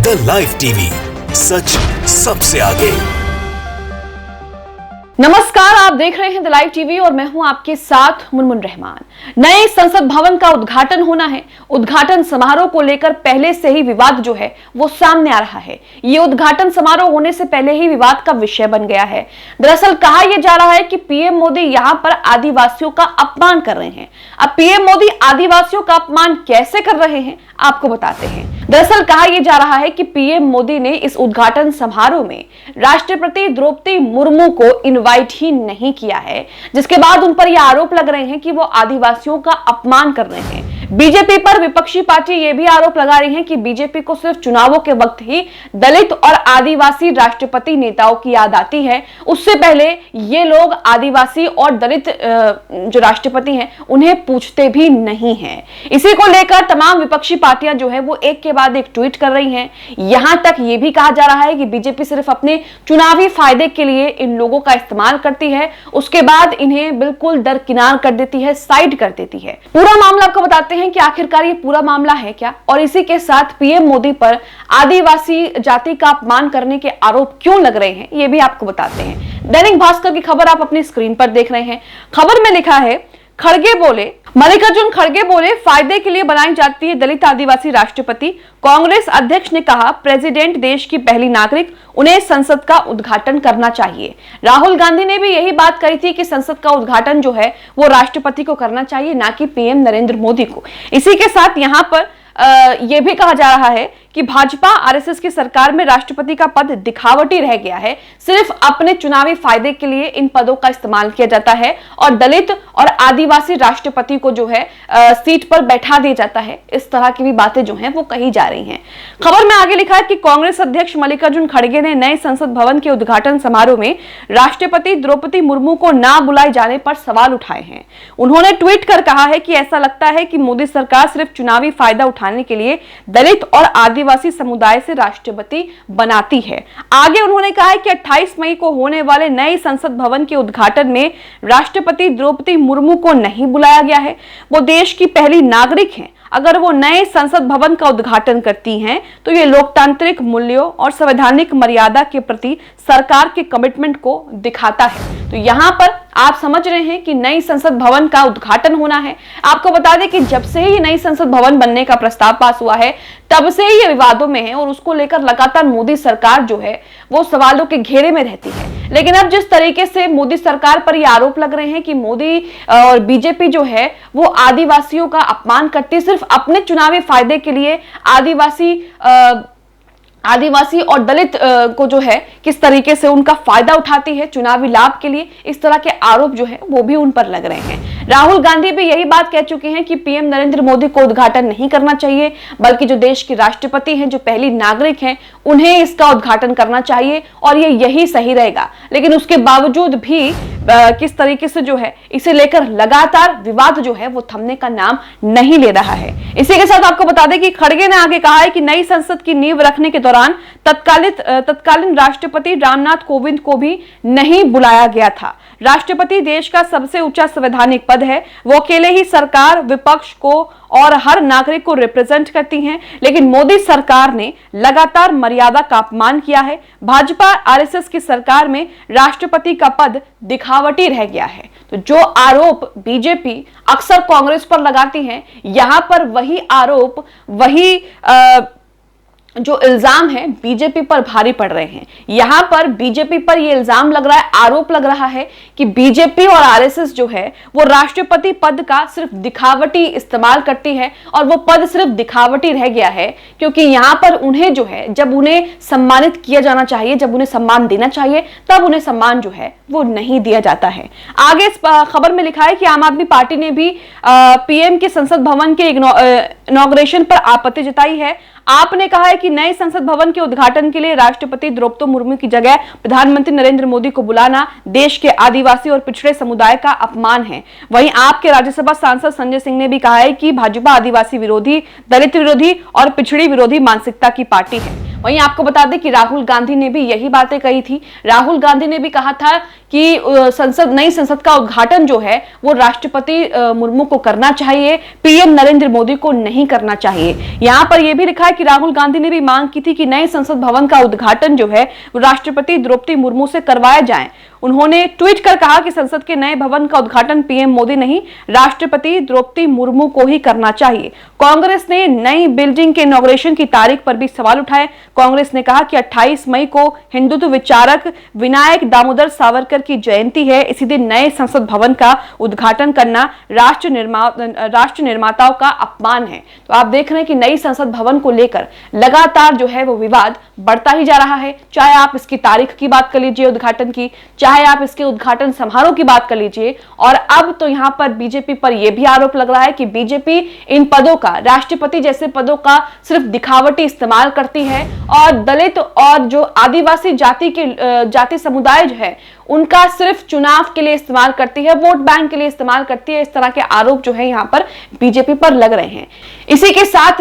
The live TV, सच सबसे आगे। नमस्कार, आप देख रहे हैं द लाइव टीवी और मैं हूं आपके साथ मुनमुन रहमान। नए संसद भवन का उद्घाटन होना है। उद्घाटन समारोह को लेकर पहले से ही विवाद जो है वो सामने आ रहा है। ये उद्घाटन समारोह होने से पहले ही विवाद का विषय बन गया है। दरअसल कहा यह जा रहा है कि पीएम मोदी यहां पर आदिवासियों का अपमान कर रहे हैं। अब पीएम मोदी आदिवासियों का अपमान कैसे कर रहे हैं आपको बताते हैं। दरअसल कहा यह जा रहा है कि पीएम मोदी ने इस उद्घाटन समारोह में राष्ट्रपति द्रौपदी मुर्मू को इनवाइट ही नहीं किया है, जिसके बाद उन पर यह आरोप लग रहे हैं कि वो आदिवासियों का अपमान कर रहे हैं। बीजेपी पर विपक्षी पार्टी ये भी आरोप लगा रही है कि बीजेपी को सिर्फ चुनावों के वक्त ही दलित और आदिवासी राष्ट्रपति नेताओं की याद आती है। उससे पहले ये लोग आदिवासी और दलित जो राष्ट्रपति हैं उन्हें पूछते भी नहीं हैं। इसी को लेकर तमाम विपक्षी पार्टियां जो है वो एक के बाद एक ट्वीट कर रही हैं। यहां तक ये भी कहा जा रहा है कि बीजेपी सिर्फ अपने चुनावी फायदे के लिए इन लोगों का इस्तेमाल करती है, उसके बाद इन्हें बिल्कुल दरकिनार कर देती है, साइड कर देती है। पूरा मामला आपको बताते हैं कि आखिरकार ये पूरा मामला है क्या, और इसी के साथ पीएम मोदी पर आदिवासी जाति का अपमान करने के आरोप क्यों लग रहे हैं ये भी आपको बताते हैं। दैनिक भास्कर की खबर आप अपनी स्क्रीन पर देख रहे हैं। खबर में लिखा है, खड़गे बोले, मल्लिकार्जुन खड़गे बोले फायदे के लिए बनाई जाती है दलित आदिवासी राष्ट्रपति। कांग्रेस अध्यक्ष ने कहा, प्रेसिडेंट देश की पहली नागरिक, उन्हें संसद का उद्घाटन करना चाहिए। राहुल गांधी ने भी यही बात कही थी कि संसद का उद्घाटन जो है वो राष्ट्रपति को करना चाहिए, ना कि पीएम नरेंद्र मोदी को। इसी के साथ यहां पर यह भी कहा जा रहा है कि भाजपा आरएसएस की सरकार में राष्ट्रपति का पद दिखावटी रह गया है। सिर्फ अपने चुनावी फायदे के लिए इन पदों का इस्तेमाल किया जाता है और दलित और आदिवासी राष्ट्रपति को जो है सीट पर बैठा दिया जाता है। इस तरह की भी बातें जो हैं वो कही जा रही हैं। खबर में आगे लिखा है कि कांग्रेस अध्यक्ष मल्लिकार्जुन खड़गे ने नए संसद भवन के उद्घाटन समारोह में राष्ट्रपति द्रौपदी मुर्मू को ना बुलाए जाने पर सवाल उठाए हैं। उन्होंने ट्वीट कर कहा है कि ऐसा लगता है कि मोदी सरकार सिर्फ चुनावी फायदा उठाने के लिए दलित और आदिवासी समुदाय से राष्ट्रपति बनाती है। आगे उन्होंने कहा है कि 28 मई को होने वाले नए संसद भवन के उद्घाटन में राष्ट्रपति द्रौपदी मुर्मू को नहीं बुलाया गया है। वो देश की पहली नागरिक हैं। अगर वो नए संसद भवन का उद्घाटन करती हैं तो ये लोकतांत्रिक मूल्यों और संवैधानिक मर्यादा के प्रति सरकार के कमिटमेंट को दिखाता है। तो यहाँ पर आप समझ रहे हैं कि नई संसद भवन का उद्घाटन होना है। आपको बता दें कि जब से ही नई संसद भवन बनने का प्रस्ताव पास हुआ है तब से ही ये विवादों में है और उसको लेकर लगातार मोदी सरकार जो है वो सवालों के घेरे में रहती है। लेकिन अब जिस तरीके से मोदी सरकार पर ये आरोप लग रहे हैं कि मोदी और बीजेपी जो है वो आदिवासियों का अपमान करती है, सिर्फ अपने चुनावी फायदे के लिए आदिवासी और दलित को जो है किस तरीके से उनका फायदा उठाती है चुनावी लाभ के लिए, इस तरह के आरोप जो है वो भी उन पर लग रहे हैं। राहुल गांधी भी यही बात कह चुके हैं कि पीएम नरेंद्र मोदी को उद्घाटन नहीं करना चाहिए, बल्कि जो देश के राष्ट्रपति हैं, जो पहली नागरिक हैं, उन्हें इसका उद्घाटन करना चाहिए और ये यही सही रहेगा। लेकिन उसके बावजूद भी किस तरीके से जो है इसे लेकर लगातार विवाद जो है वो थमने का नाम नहीं ले रहा है। इसी के साथ आपको बता दें कि खड़गे ने आगे कहा है कि नई संसद की नींव रखने के दौरान तत्कालीन राष्ट्रपति रामनाथ कोविंद को भी नहीं बुलाया गया था। राष्ट्रपति देश का सबसे ऊंचा संवैधानिक पद है। वो अकेले ही सरकार, विपक्ष को और हर नागरिक को रिप्रेजेंट करती हैं। लेकिन मोदी सरकार ने लगातार मर्यादा का अपमान किया है। भाजपा आरएसएस की सरकार में राष्ट्रपति का पद दिखावटी रह गया है। तो जो आरोप बीजेपी अक्सर कांग्रेस पर लगाती है, यहां पर वही आरोप, वही जो इल्जाम है बीजेपी पर भारी पड़ रहे हैं। यहां पर बीजेपी पर यह इल्जाम लग रहा है, आरोप लग रहा है कि बीजेपी और आरएसएस जो है वो राष्ट्रपति पद का सिर्फ दिखावटी इस्तेमाल करती है और वो पद सिर्फ दिखावटी रह गया है, क्योंकि यहां पर उन्हें जो है जब उन्हें सम्मानित किया जाना चाहिए, जब उन्हें सम्मान देना चाहिए, तब उन्हें सम्मान जो है वो नहीं दिया जाता है। आगे इस खबर में लिखा है कि आम आदमी पार्टी ने भी पीएम के संसद भवन के इनॉग्रेशन पर आपत्ति जताई है। आपने कहा है कि नए संसद भवन के उद्घाटन के लिए राष्ट्रपति द्रौपदी मुर्मू की जगह प्रधानमंत्री नरेंद्र मोदी को बुलाना देश के आदिवासी और पिछड़े समुदाय का अपमान है। वहीं आपके राज्यसभा सांसद संजय सिंह ने भी कहा है कि भाजपा आदिवासी विरोधी, दलित विरोधी और पिछड़ी विरोधी मानसिकता की पार्टी है। वहीं आपको बता दें कि राहुल गांधी ने भी यही बातें कही थी। राहुल गांधी ने भी कहा था कि नई संसद का उद्घाटन जो है वो राष्ट्रपति मुर्मू को करना चाहिए, पीएम नरेंद्र मोदी को नहीं करना चाहिए। यहां पर यह भी लिखा है कि राहुल गांधी ने भी मांग की थी कि नए संसद भवन का उद्घाटन जो है वो राष्ट्रपति द्रौपदी मुर्मू से करवाया जाए। उन्होंने ट्वीट कर कहा कि संसद के नए भवन का उद्घाटन पीएम मोदी नहीं, राष्ट्रपति द्रौपदी मुर्मू को ही करना चाहिए। कांग्रेस ने नई बिल्डिंग के इनॉग्रेशन की तारीख पर भी सवाल उठाए। कांग्रेस ने कहा कि 28 मई को हिंदुत्व विचारक विनायक दामोदर सावरकर की जयंती है, इसी दिन नए संसद भवन का उद्घाटन करना राष्ट्र निर्माताओं का अपमान है। तो आप देख रहे हैं कि नई संसद भवन को लेकर लगातार जो है वो विवाद बढ़ता ही जा रहा है। चाहे आप इसकी तारीख की बात कर लीजिए उद्घाटन की, चाहे आप इसके उद्घाटन समारोह की बात कर लीजिए, और अब तो यहां पर बीजेपी पर यह भी आरोप लग रहा है कि बीजेपी इन पदों का, राष्ट्रपति जैसे पदों का सिर्फ दिखावटी इस्तेमाल करती है और दलित और जो आदिवासी जाति समुदाय जो है उनका सिर्फ चुनाव के लिए इस्तेमाल करती है, वोट बैंक के लिए इस्तेमाल करती है। इस तरह के आरोप जो है यहां पर बीजेपी पर लग रहे हैं। इसी के साथ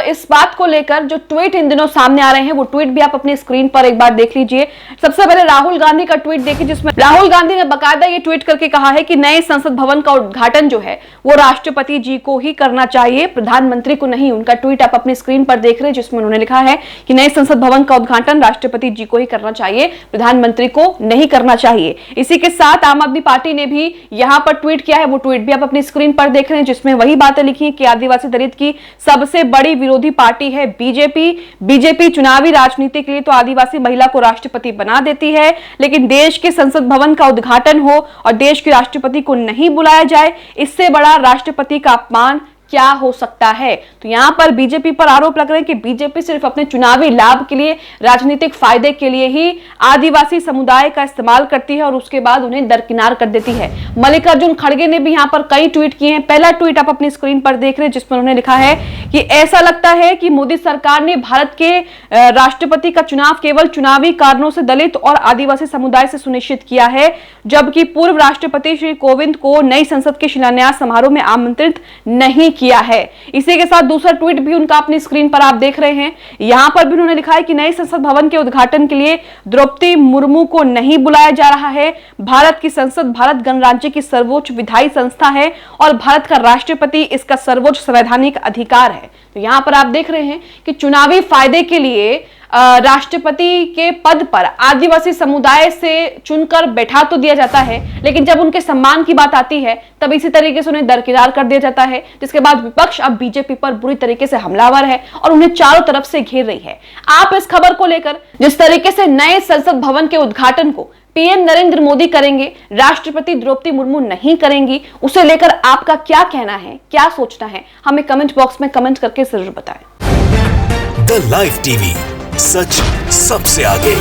इस बात को लेकर जो ट्वीट इन दिनों सामने आ रहे हैं वो ट्वीट भी आप अपनी स्क्रीन पर एक बार देख लीजिए। सबसे पहले राहुल गांधी का ट्वीट देखिए, जिसमें राहुल गांधी ने बकायदा ये ट्वीट करके कहा है कि नए संसद भवन का उद्घाटन जो है वो राष्ट्रपति जी को ही करना चाहिए, प्रधानमंत्री को नहीं। उनका ट्वीट आप अपनी स्क्रीन पर देख रहे हैं, जिसमें उन्होंने लिखा है कि नए संसद भवन का उद्घाटन राष्ट्रपति जी को ही करना चाहिए, प्रधानमंत्री को नहीं करना चाहिए। इसी के साथ आम आदमी पार्टी ने भी यहां पर ट्वीट किया है, वो ट्वीट भी आप अपनी स्क्रीन पर देख रहे हैं, जिसमें वही बातें लिखी कि आदिवासी दलित की सबसे बड़ी विरोधी पार्टी है बीजेपी चुनावी राजनीति के लिए तो आदिवासी महिला को राष्ट्रपति बना देती है, लेकिन देश के संसद भवन का उद्घाटन हो और देश के राष्ट्रपति को नहीं बुलाया जाए, इससे बड़ा राष्ट्रपति का अपमान क्या हो सकता है। तो यहां पर बीजेपी पर आरोप लग रहे हैं कि बीजेपी सिर्फ अपने चुनावी लाभ के लिए, राजनीतिक फायदे के लिए ही आदिवासी समुदाय का इस्तेमाल करती है और उसके बाद उन्हें दरकिनार कर देती है। मल्लिकार्जुन खड़गे ने भी यहां पर कई ट्वीट किए हैं। पहला ट्वीट आप अपनी स्क्रीन पर देख रहे हैं, जिसमें उन्होंने लिखा है कि ऐसा लगता है कि मोदी सरकार ने भारत के राष्ट्रपति का चुनाव केवल चुनावी कारणों से दलित और आदिवासी समुदाय से सुनिश्चित किया है, जबकि पूर्व राष्ट्रपति श्री कोविंद को नई संसद के शिलान्यास समारोह में आमंत्रित नहीं किया है। इसी के साथ दूसरा ट्वीट भी उनका अपनी स्क्रीन पर आप देख रहे हैं। यहां पर भी उन्होंने लिखा है कि नए संसद भवन के उद्घाटन के लिए द्रौपदी मुर्मू को नहीं बुलाया जा रहा है। भारत की संसद भारत गणराज्य की सर्वोच्च विधायी संस्था है और भारत का राष्ट्रपति इसका सर्वोच्च संवैधानिक अधिकार है। तो यहां पर आप देख रहे हैं कि चुनावी फायदे के लिए राष्ट्रपति के पद पर आदिवासी समुदाय से चुनकर बैठा तो दिया जाता है, लेकिन जब उनके सम्मान की बात आती है तब इसी तरीके से उन्हें दरकिनार कर दिया जाता है, जिसके बाद विपक्ष अब बीजेपी पर बुरी तरीके से हमलावर है और उन्हें चारों तरफ से घेर रही है। आप इस खबर को लेकर जिस तरीके से नए संसद भवन के उद्घाटन को पीएम नरेंद्र मोदी करेंगे, राष्ट्रपति द्रौपदी मुर्मू नहीं करेंगी, उसे लेकर आपका क्या कहना है, क्या सोचना है, हमें कमेंट बॉक्स में कमेंट करके जरूर बताएं। द लाइव टीवी, सच सबसे आगे।